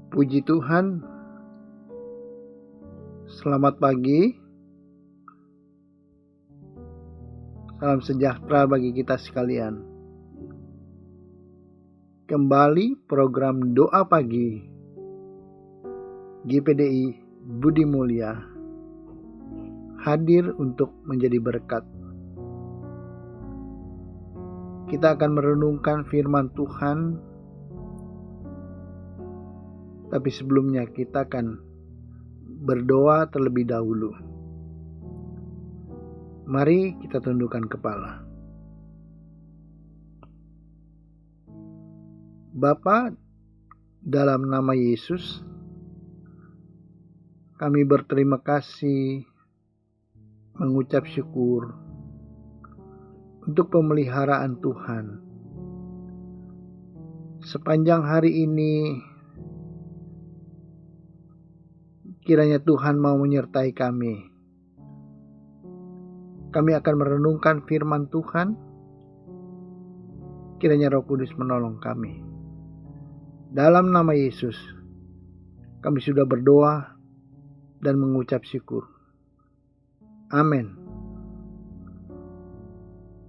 Puji Tuhan, selamat pagi, salam sejahtera bagi kita sekalian. Kembali program doa pagi GPDI Budi Mulia hadir untuk menjadi berkat. Kita akan merenungkan firman Tuhan. Tapi sebelumnya kita akan berdoa terlebih dahulu. Mari kita tundukkan kepala. Bapa, dalam nama Yesus, kami berterima kasih, mengucap syukur untuk pemeliharaan Tuhan. Sepanjang hari ini, kiranya Tuhan mau menyertai kami. Kami akan merenungkan firman Tuhan. Kiranya Roh Kudus menolong kami. Dalam nama Yesus, kami sudah berdoa dan mengucap syukur. Amin.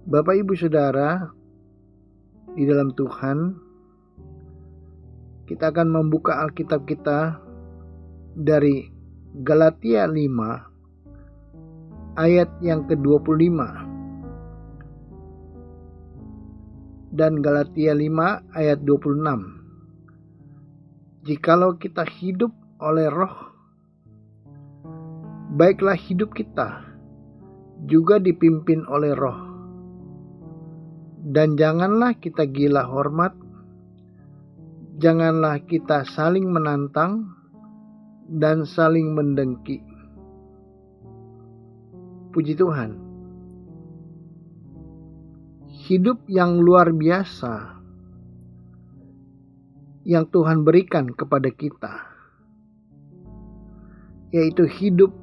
Bapak, Ibu, Saudara, di dalam Tuhan, kita akan membuka Alkitab kita dari Galatia 5 ayat yang ke-25 dan Galatia 5 ayat 26. Jikalau kita hidup oleh Roh, baiklah hidup kita juga dipimpin oleh Roh. Dan janganlah kita gila hormat, janganlah kita saling menantang dan saling mendengki. Puji Tuhan. Hidup yang luar biasa yang Tuhan berikan kepada kita, yaitu hidup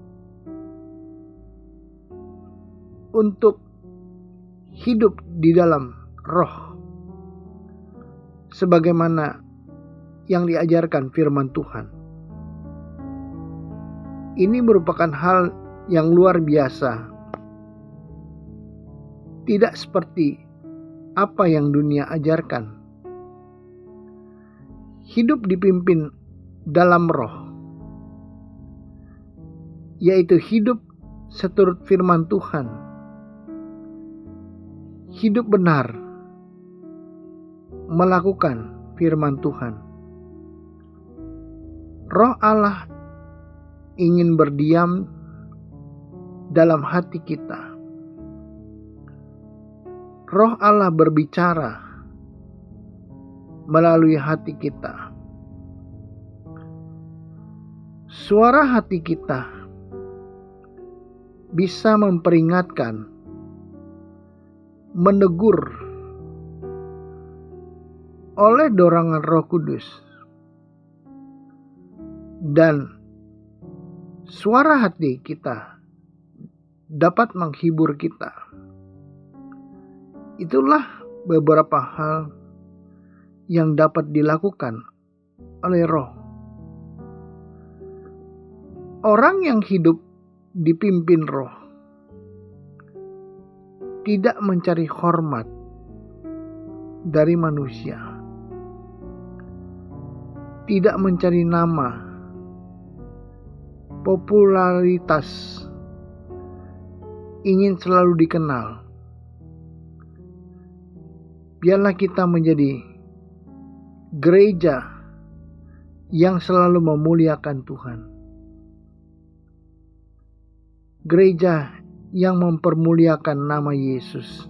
untuk hidup di dalam Roh, sebagaimana yang diajarkan firman Tuhan. Ini merupakan hal yang luar biasa. Tidak seperti apa yang dunia ajarkan. Hidup dipimpin dalam Roh, yaitu hidup seturut firman Tuhan. Hidup benar, melakukan firman Tuhan. Roh Allah ingin berdiam dalam hati kita. Roh Allah berbicara melalui hati kita. Suara hati kita bisa memperingatkan, menegur oleh dorongan Roh Kudus, dan suara hati kita dapat menghibur kita. Itulah beberapa hal yang dapat dilakukan oleh Roh. Orang yang hidup dipimpin Roh tidak mencari hormat dari manusia, tidak mencari nama, popularitas, ingin selalu dikenal. Biarlah kita menjadi gereja yang selalu memuliakan Tuhan. Gereja yang mempermuliakan nama Yesus,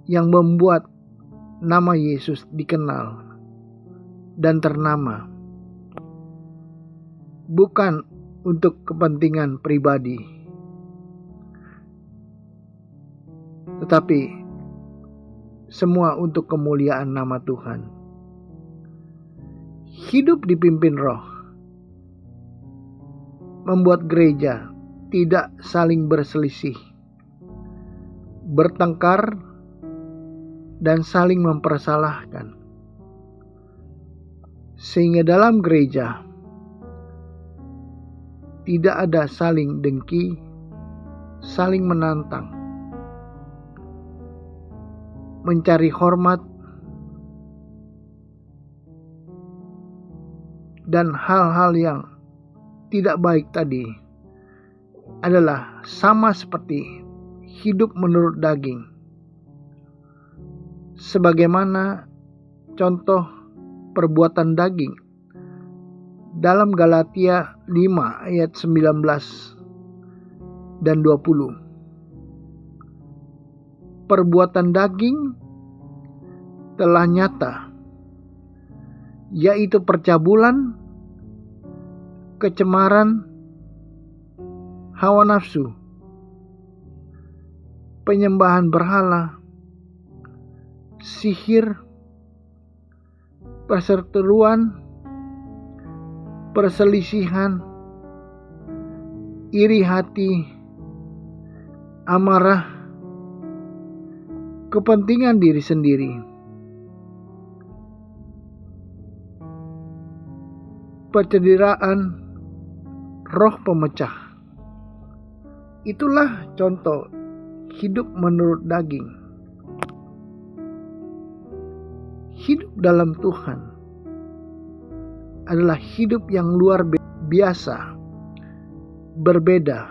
yang membuat nama Yesus dikenal dan ternama. Bukan untuk kepentingan pribadi, tetapi semua untuk kemuliaan nama Tuhan. Hidup dipimpin Roh membuat gereja tidak saling berselisih, bertengkar, dan saling mempersalahkan. sehingga dalam gereja tidak ada saling dengki, saling menantang, mencari hormat, dan hal-hal yang tidak baik tadi adalah sama seperti hidup menurut daging. Sebagaimana contoh perbuatan daging dalam Galatia 5 ayat 19 dan 20. Perbuatan daging telah nyata, yaitu percabulan, kecemaran, hawa nafsu, penyembahan berhala, sihir, perseteruan, perselisihan, iri hati, amarah, kepentingan diri sendiri, percederaan, roh pemecah. Itulah contoh hidup menurut daging. Hidup dalam Tuhan adalah hidup yang luar biasa, berbeda.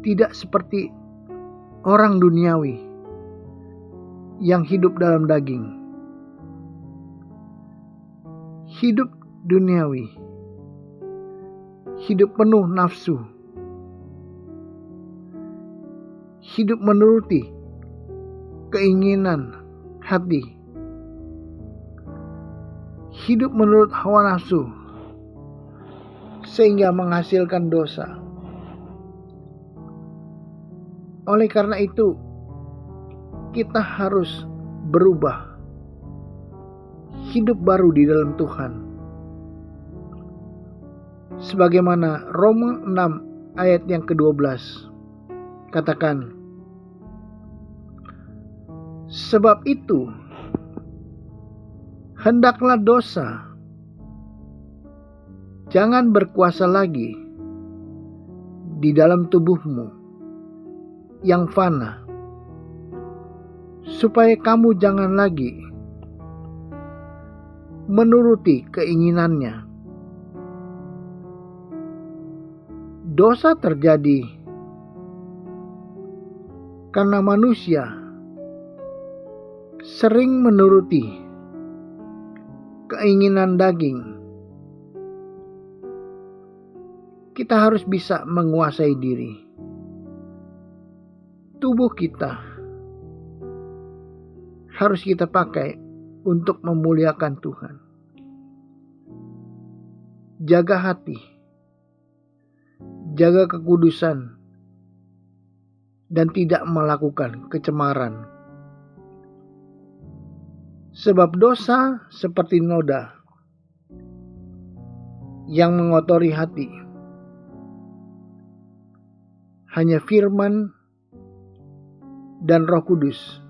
Tidak seperti orang duniawi yang hidup dalam daging. Hidup duniawi, hidup penuh nafsu, hidup menuruti keinginan hati, hidup menurut hawa nafsu, sehingga menghasilkan dosa. Oleh karena itu, kita harus berubah, hidup baru di dalam Tuhan. Sebagaimana Roma 6 ayat yang ke-12 katakan, sebab itu hendaklah dosa jangan berkuasa lagi di dalam tubuhmu yang fana, supaya kamu jangan lagi menuruti keinginannya. Dosa terjadi karena manusia sering menuruti keinginan daging. Kita harus bisa menguasai diri. Tubuh kita harus kita pakai untuk memuliakan Tuhan. Jaga hati, jaga kekudusan, dan tidak melakukan kecemaran. Sebab dosa seperti noda yang mengotori hati. Hanya firman dan Roh Kudus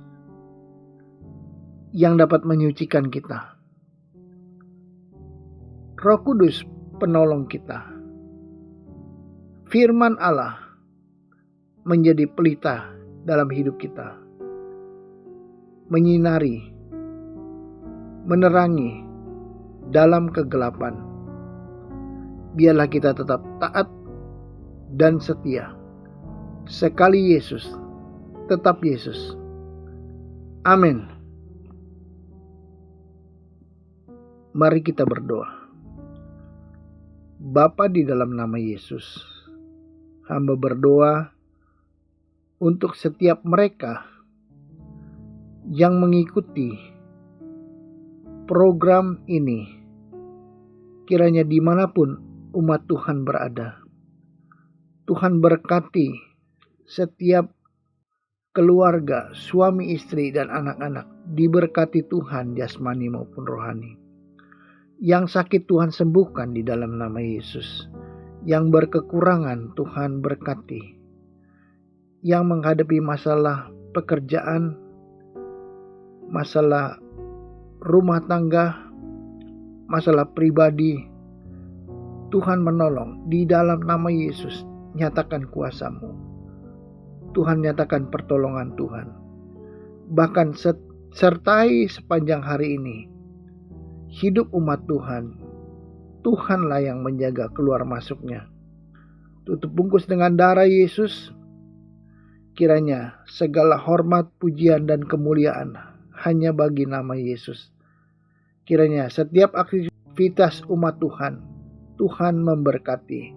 yang dapat menyucikan kita. Roh Kudus penolong kita. Firman Allah menjadi pelita dalam hidup kita. Menyinari, menerangi dalam kegelapan. Biarlah kita tetap taat dan setia. Sekali Yesus, tetap Yesus. Amin. Mari kita berdoa. Bapa, di dalam nama Yesus, hamba berdoa untuk setiap mereka yang mengikuti program ini, kiranya dimanapun umat Tuhan berada, Tuhan berkati setiap keluarga, suami, istri, dan anak-anak, diberkati Tuhan jasmani maupun rohani. Yang sakit Tuhan sembuhkan di dalam nama Yesus. Yang berkekurangan Tuhan berkati. Yang menghadapi masalah pekerjaan, masalah rumah tangga, masalah pribadi, Tuhan menolong. Di dalam nama Yesus, nyatakan kuasa-Mu. Tuhan, nyatakan pertolongan Tuhan. Bahkan sertai sepanjang hari ini, hidup umat Tuhan, Tuhanlah yang menjaga keluar masuknya. Tutup bungkus dengan darah Yesus. Kiranya segala hormat, pujian, dan kemuliaan hanya bagi nama Yesus. Kiranya setiap aktivitas umat Tuhan, Tuhan memberkati.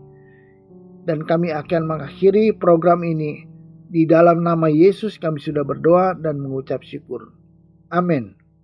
Dan kami akan mengakhiri program ini. Di dalam nama Yesus kami sudah berdoa dan mengucap syukur. Amin.